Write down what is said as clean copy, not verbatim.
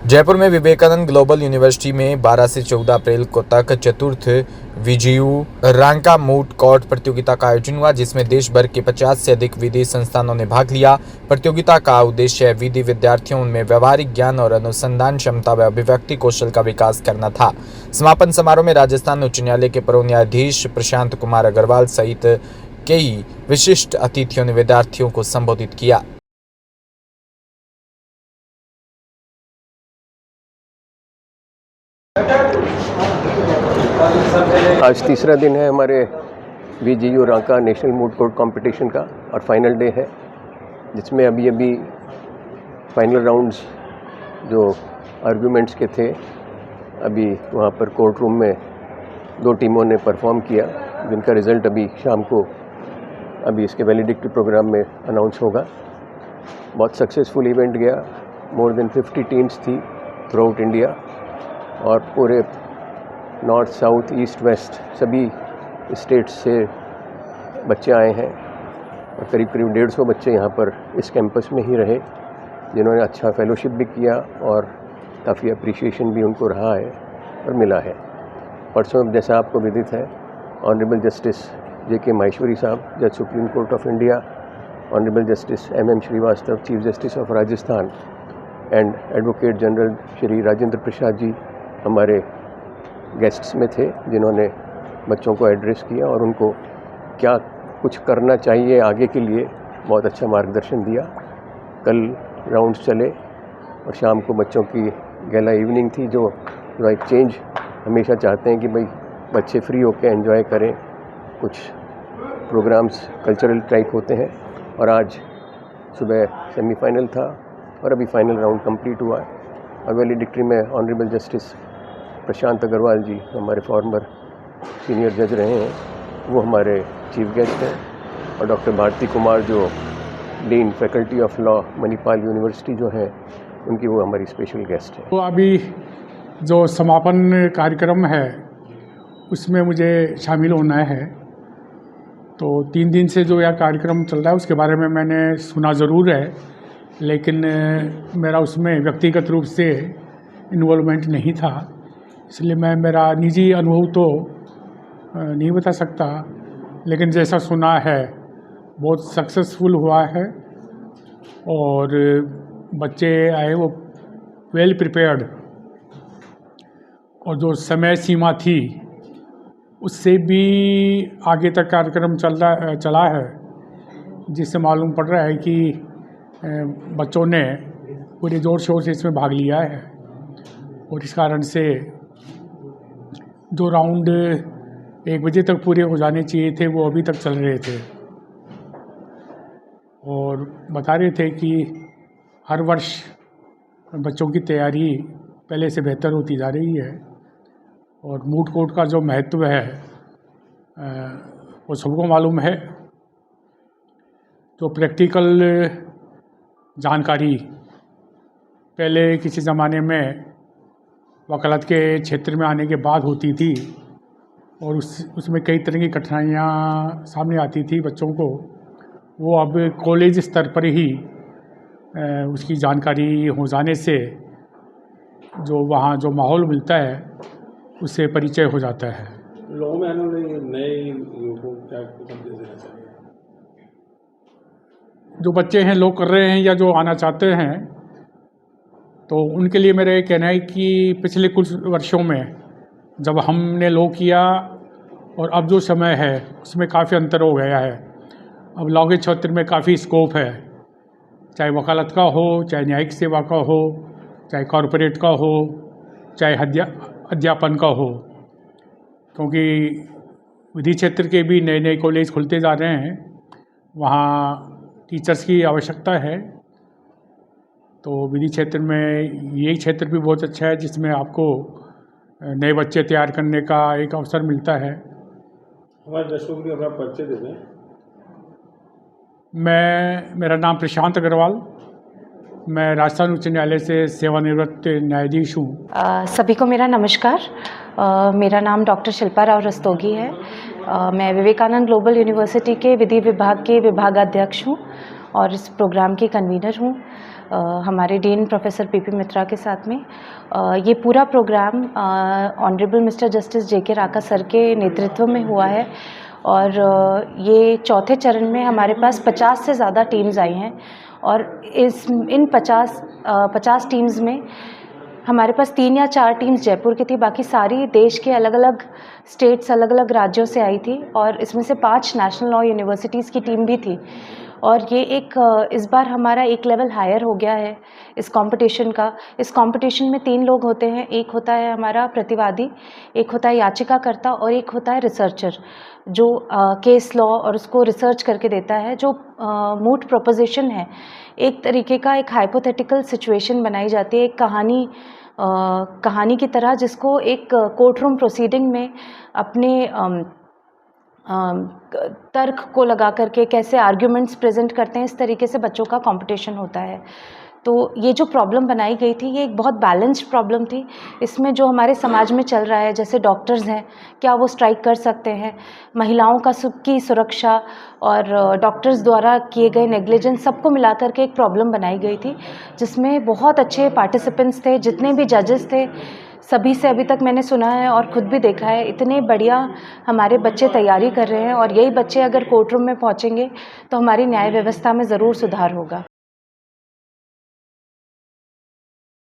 जयपुर में Vivekananda global university में 12 से 14 अप्रैल को तक चतुर्थ विजीयू रांका मूट कोर्ट प्रतियोगिता का आयोजन हुआ, जिसमें देश भर के 50 से अधिक विधि संस्थानों ने भाग लिया। प्रतियोगिता का उद्देश्य विधि विद्यार्थियों में व्यवहारिक ज्ञान और अनुसंधान क्षमता व अभिव्यक्ति कौशल का विकास करना था। समापन समारोह में राजस्थान उच्च न्यायालय के पूर्व न्यायाधीश प्रशांत कुमार अग्रवाल सहित कई विशिष्ट अतिथियों ने विद्यार्थियों को संबोधित किया। आज तीसरा दिन है हमारे VGU Ranka national moot court competition का और फाइनल डे है, जिसमें अभी फाइनल राउंड्स जो आर्गुमेंट्स के थे अभी वहाँ पर कोर्ट रूम में 2 टीमों ने परफॉर्म किया, जिनका रिज़ल्ट अभी शाम को अभी इसके वैलिडिक्टी प्रोग्राम में अनाउंस होगा। बहुत सक्सेसफुल इवेंट गया। मोर देन 50 टीम्स थी थ्रू आउट इंडिया और पूरे नॉर्थ, साउथ, ईस्ट, वेस्ट सभी स्टेट्स से बच्चे आए हैं और करीब 150 बच्चे यहाँ पर इस कैंपस में ही रहे, जिन्होंने अच्छा फेलोशिप भी किया और काफ़ी अप्रिशिएशन भी उनको रहा है और मिला है। परसों जैसा आपको विदित है, ऑनरेबल जस्टिस JK माहेश्वरी साहब, जज supreme court of India, honourable justice MM Srivastava, chief justice of Rajasthan and advocate general Shri Rajendra Prasad ji हमारे गेस्ट्स में थे, जिन्होंने बच्चों को एड्रेस किया और उनको क्या कुछ करना चाहिए आगे के लिए बहुत अच्छा मार्गदर्शन दिया। कल राउंड्स चले और शाम को बच्चों की गैला इवनिंग थी, जो एक चेंज हमेशा चाहते हैं कि भाई बच्चे फ्री होकर एंजॉय करें। कुछ प्रोग्राम्स कल्चरल टाइप होते हैं और आज सुबह सेमीफाइनल था और अभी फाइनल राउंड कंप्लीट हुआ है और वैलिडिक्टी में ऑनरेबल जस्टिस प्रशांत अग्रवाल जी, हमारे फॉर्मर सीनियर जज रहे हैं, वो हमारे चीफ गेस्ट हैं और डॉक्टर भारती कुमार जो dean faculty of law Manipal university जो है, उनकी वो हमारी स्पेशल गेस्ट है। तो अभी जो समापन कार्यक्रम है उसमें मुझे शामिल होना है। तो 3 दिन से जो यह कार्यक्रम चल रहा है उसके बारे में मैंने सुना ज़रूर है, लेकिन मेरा उसमें व्यक्तिगत रूप से इन्वॉल्वमेंट नहीं था, इसलिए मैं मेरा निजी अनुभव तो नहीं बता सकता। लेकिन जैसा सुना है बहुत सक्सेसफुल हुआ है और बच्चे आए वो वेल प्रिपेयर्ड, और जो समय सीमा थी उससे भी आगे तक कार्यक्रम चला है, जिससे मालूम पड़ रहा है कि बच्चों ने पूरे ज़ोर शोर से इसमें भाग लिया है और इस कारण से जो राउंड 1 बजे तक पूरे हो जाने चाहिए थे वो अभी तक चल रहे थे और बता रहे थे कि हर वर्ष बच्चों की तैयारी पहले से बेहतर होती जा रही है और मूट कोर्ट का जो महत्व है वो सबको मालूम है। तो प्रैक्टिकल जानकारी पहले किसी ज़माने में वकालत के क्षेत्र में आने के बाद होती थी और उसमें कई तरह की कठिनाइयाँ सामने आती थी बच्चों को, वो अब कॉलेज स्तर पर ही उसकी जानकारी हो जाने से जो वहाँ जो माहौल मिलता है उससे परिचय हो जाता है। लॉ में आने वाले नए युवकों को क्या संदेश देना चाहिए? जो बच्चे हैं लॉ कर रहे हैं या जो आना चाहते हैं, तो उनके लिए मेरा ये कहना है कि पिछले कुछ वर्षों में जब हमने लॉ किया और अब जो समय है उसमें काफ़ी अंतर हो गया है। अब लॉ के क्षेत्र में काफ़ी स्कोप है, चाहे वकालत का हो, चाहे न्यायिक सेवा का हो, चाहे कॉरपोरेट का हो, चाहे अध्यापन का हो, क्योंकि विधि क्षेत्र के भी नए कॉलेज खुलते जा रहे हैं, वहाँ टीचर्स की आवश्यकता है। तो विधि क्षेत्र में यही क्षेत्र भी बहुत अच्छा है जिसमें आपको नए बच्चे तैयार करने का एक अवसर मिलता है। हमारे दर्शकों के लिए अपना परिचय दे दें। मेरा नाम प्रशांत अग्रवाल, मैं राजस्थान उच्च न्यायालय से सेवानिवृत्त न्यायाधीश हूँ। सभी को मेरा नमस्कार। मेरा नाम डॉक्टर शिल्पा राव रस्तोगी है। मैं विवेकानंद ग्लोबल यूनिवर्सिटी के विधि विभाग की विभागाध्यक्ष हूँ और इस प्रोग्राम की कन्वीनर हूँ हमारे डीन प्रोफेसर पीपी मित्रा के साथ में। ये पूरा programme honourable mister justice J K. Raka sir के नेतृत्व में हुआ है और ये चौथे चरण में हमारे पास 50 से ज़्यादा टीम्स आई हैं और इन 50 टीम्स में हमारे पास 3 या 4 टीम्स जयपुर की थी, बाकी सारी देश के अलग अलग स्टेट्स, अलग अलग राज्यों से आई थी और इसमें से 5 नेशनल लॉ यूनिवर्सिटीज़ की टीम भी थी। और ये इस बार हमारा एक लेवल हायर हो गया है इस कंपटीशन का। इस कंपटीशन में 3 लोग होते हैं, एक होता है हमारा प्रतिवादी, एक होता है याचिकाकर्ता और एक होता है रिसर्चर जो केस लॉ और उसको रिसर्च करके देता है। जो मूट प्रोपोजिशन है, एक तरीके का एक हाइपोथेटिकल सिचुएशन बनाई जाती है, एक कहानी की तरह, जिसको एक कोर्ट रूम प्रोसीडिंग में अपने तर्क को लगा करके कैसे आर्ग्यूमेंट्स प्रेजेंट करते हैं, इस तरीके से बच्चों का कंपटीशन होता है। तो ये जो प्रॉब्लम बनाई गई थी, ये एक बहुत बैलेंस्ड प्रॉब्लम थी। इसमें जो हमारे समाज में चल रहा है, जैसे डॉक्टर्स हैं, क्या वो स्ट्राइक कर सकते हैं, महिलाओं की सुरक्षा और डॉक्टर्स द्वारा किए गए नेग्लिजेंस, सबको मिला करके एक प्रॉब्लम बनाई गई थी, जिसमें बहुत अच्छे पार्टिसिपेंट्स थे। जितने भी जजेस थे, सभी से अभी तक मैंने सुना है और ख़ुद भी देखा है, इतने बढ़िया हमारे बच्चे तैयारी कर रहे हैं और यही बच्चे अगर कोर्ट रूम में पहुँचेंगे तो हमारी न्याय व्यवस्था में ज़रूर सुधार होगा।